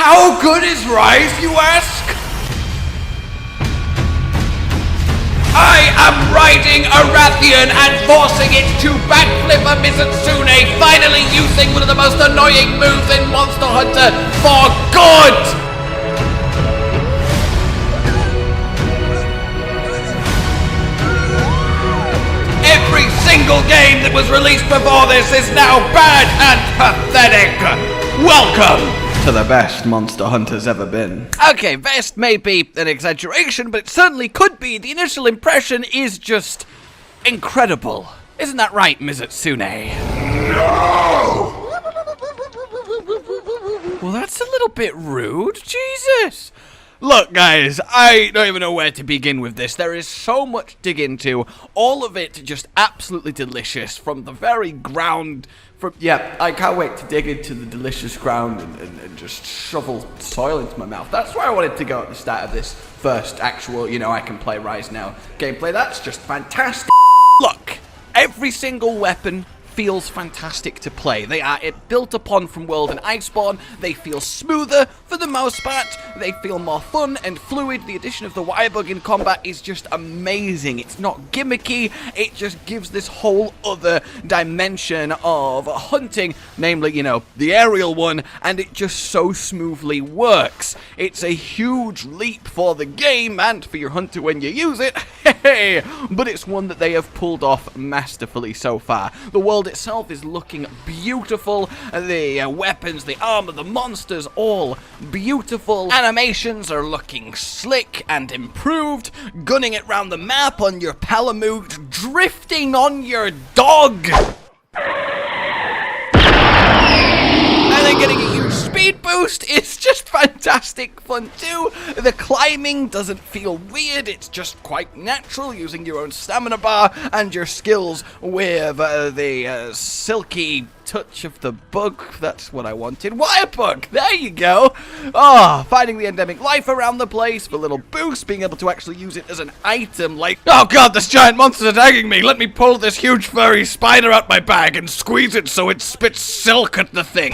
How good is Rise, you ask? I am riding a Rathian and forcing it to backflip a Mizutsune, finally using one of the most annoying moves in Monster Hunter for good! Every single game that was released before this is now bad and pathetic! Welcome to the best Monster Hunter's ever been. Okay, best may be an exaggeration, but it certainly could be. The initial impression is just incredible. Isn't that right, Mizutsune? No! Well, that's a little bit rude. Jesus! Look, guys, I don't even know where to begin with this. There is so much to dig into. All of it just absolutely delicious from the very ground. Yeah, I can't wait to dig into the delicious ground and just shovel soil into my mouth. That's where I wanted to go at the start of this first actual, I can play Rise Now gameplay. That's just fantastic. Look, every single weapon feels fantastic to play. They are built upon from World and Iceborne. They feel smoother for the most part. They feel more fun and fluid. The addition of the Wirebug in combat is just amazing. It's not gimmicky. It just gives this whole other dimension of hunting, namely, the aerial one, and it just so smoothly works. It's a huge leap for the game and for your hunter when you use it, but it's one that they have pulled off masterfully so far. The world itself is looking beautiful, the weapons, the armor, the monsters, all beautiful. Animations are looking slick and improved, gunning it round the map on your Palamute, drifting on your dog, and then getting a huge speed boost. It's just fantastic fun too. The climbing doesn't feel weird, it's just quite natural, using your own stamina bar and your skills with the silky touch of the bug. That's what I wanted. Wirebug! There you go! Oh, finding the endemic life around the place for a little boost, being able to actually use it as an item, like, oh god, this giant monster's attacking me! Let me pull this huge furry spider out my bag and squeeze it so it spits silk at the thing.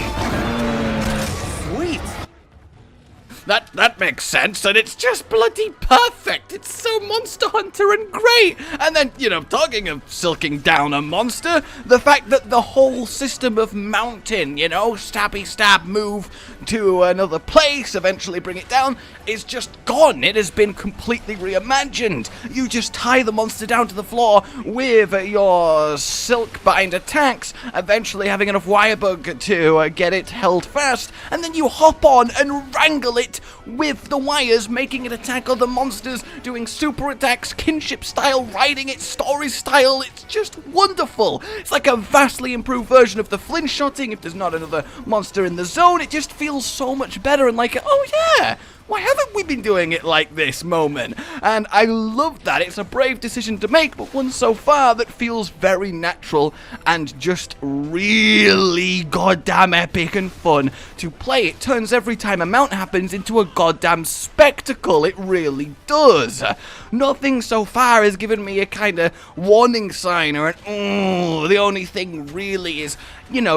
That makes sense, and it's just bloody perfect. It's so Monster Hunter and great. And then, talking of silking down a monster, the fact that the whole system of mounting, stabby stab, move to another place, eventually bring it down, is just gone. It has been completely reimagined. You just tie the monster down to the floor with your silk bind attacks, eventually having enough Wirebug to get it held fast, and then you hop on and wrangle it with the wires, making it attack other monsters, doing super attacks, kinship style, riding it story style. It's just wonderful. It's like a vastly improved version of the flinch-shotting. If there's not another monster in the zone, it just feels so much better and like, oh yeah, why haven't we been doing it like this moment? And I love that. It's a brave decision to make, but one so far that feels very natural and just really goddamn epic and fun to play. It turns every time a mount happens into a goddamn spectacle. It really does. Nothing so far has given me a kind of warning sign or an the only thing really is,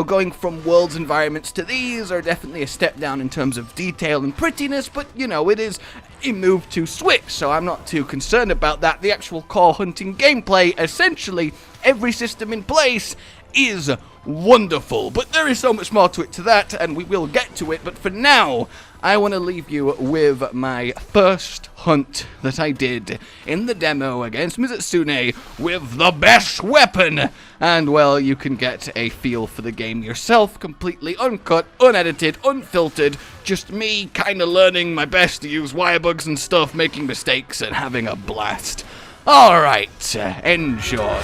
going from World's environments to these are definitely a step down in terms of detail and prettiness, but it is a move to Switch, so I'm not too concerned about that. The actual core hunting gameplay, essentially every system in place, is wonderful, but there is so much more to it to that, and we will get to it. But for now, I want to leave you with my first hunt that I did in the demo against Mizutsune with the best weapon. And, well, you can get a feel for the game yourself, completely uncut, unedited, unfiltered, just me kind of learning my best to use wirebugs and stuff, making mistakes and having a blast. Alright, enjoy.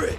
it!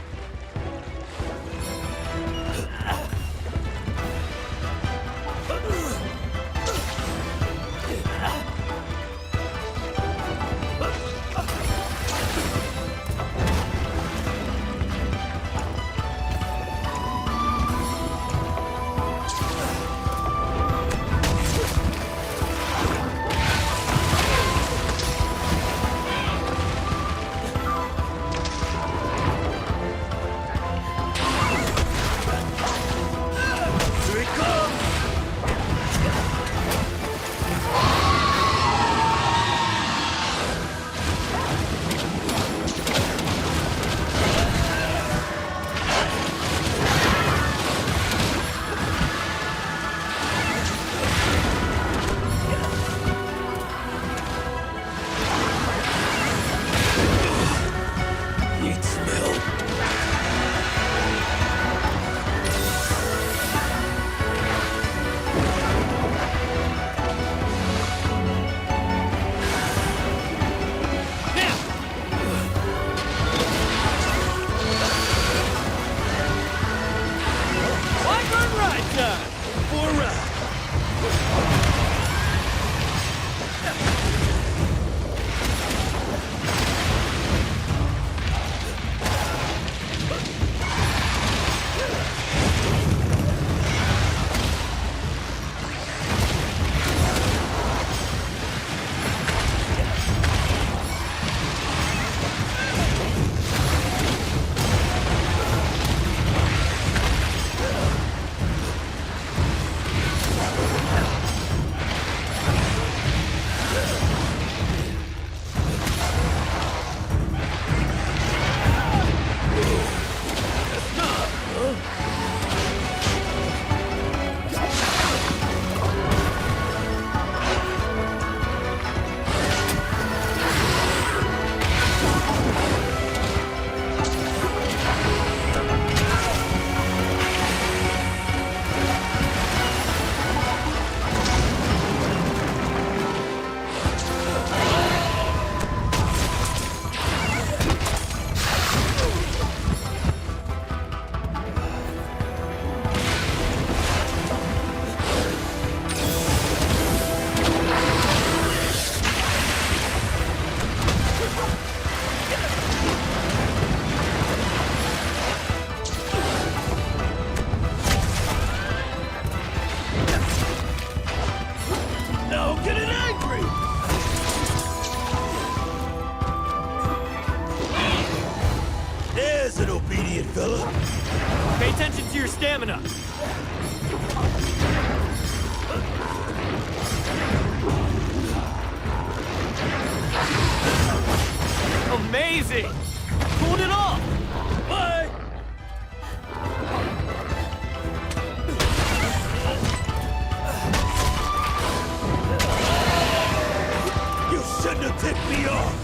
Pay attention to your stamina. Amazing! Pulled it off! Bye! You shouldn't have tipped me off!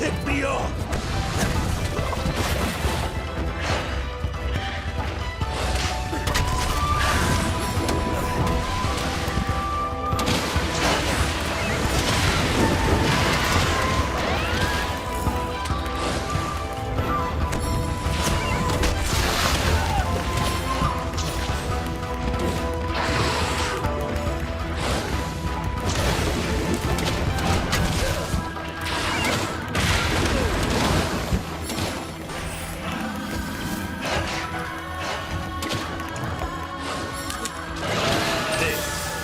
tick me off!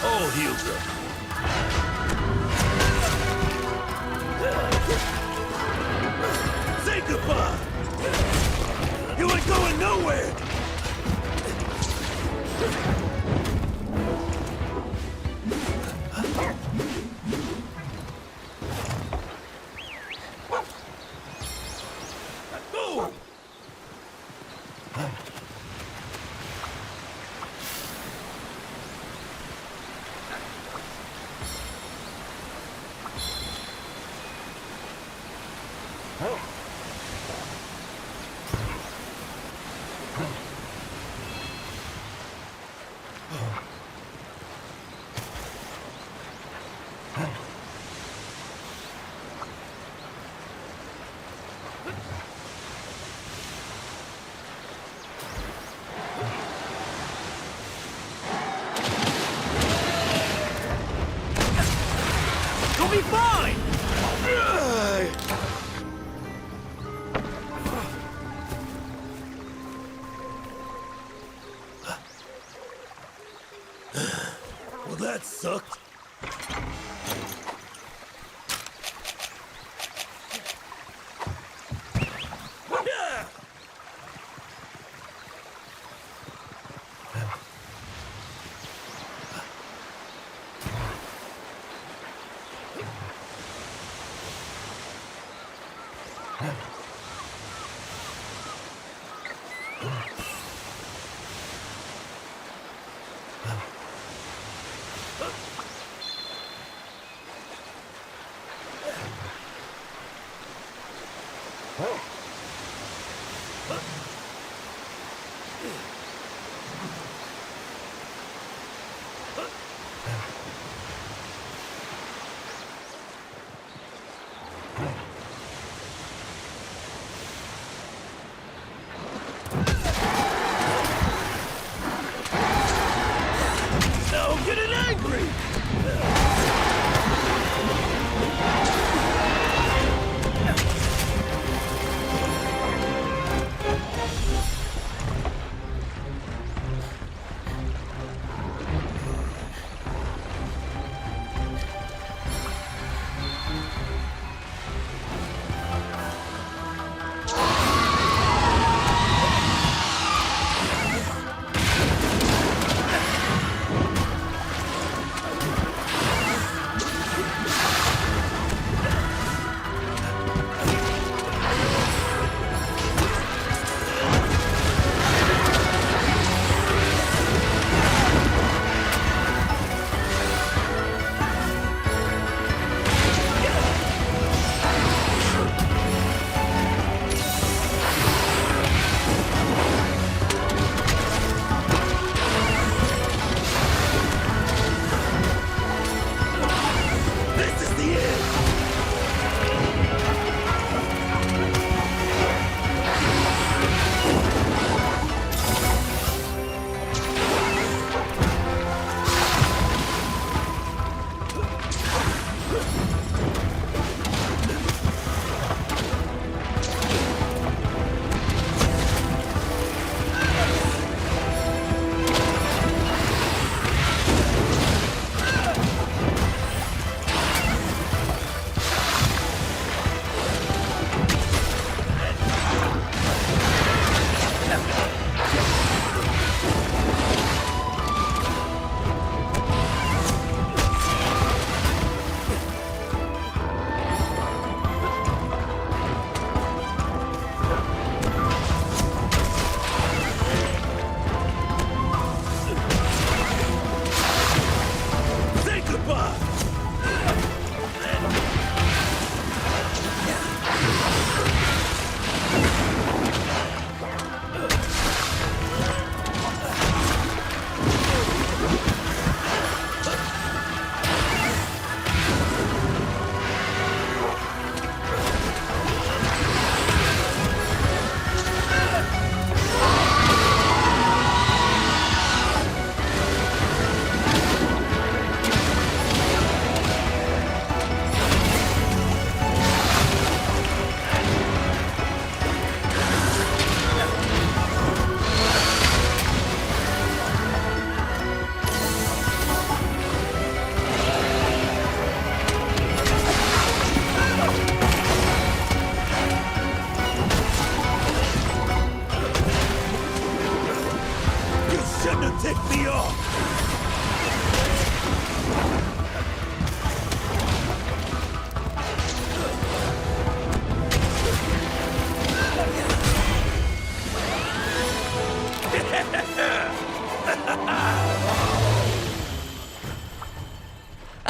All healed up. Say goodbye! You ain't going nowhere! Boom! You'll be fine! Well, that sucked. Yeah! Now I'm getting angry!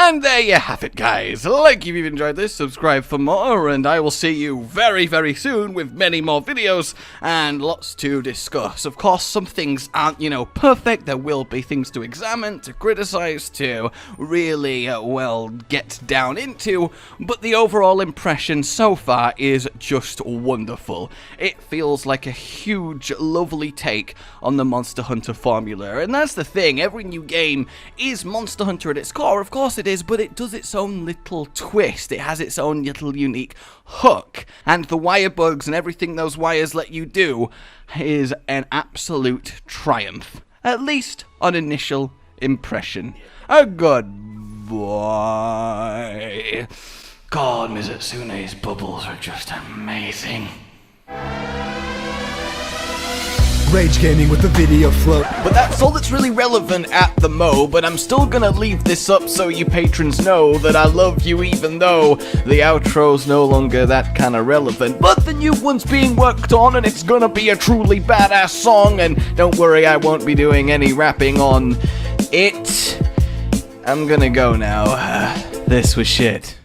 And there you have it, guys. Like if you've enjoyed this, subscribe for more, and I will see you very, very soon with many more videos and lots to discuss. Of course, some things aren't, perfect. There will be things to examine, to criticize, to really, get down into, but the overall impression so far is just wonderful. It feels like a huge, lovely take on the Monster Hunter formula, and that's the thing. Every new game is Monster Hunter at its core, of course it is, but it does its own little twist. It has its own little unique hook, and the wire bugs and everything those wires let you do is an absolute triumph, at least on initial impression. A goodbye. God, Mizutsune's bubbles are just amazing. Rage Gaming with the video float. But that's all that's really relevant at the mo, but I'm still gonna leave this up so you patrons know that I love you, even though the outro's no longer that kind of relevant. But the new one's being worked on, and it's gonna be a truly badass song, and don't worry, I won't be doing any rapping on it. I'm gonna go now. This was shit.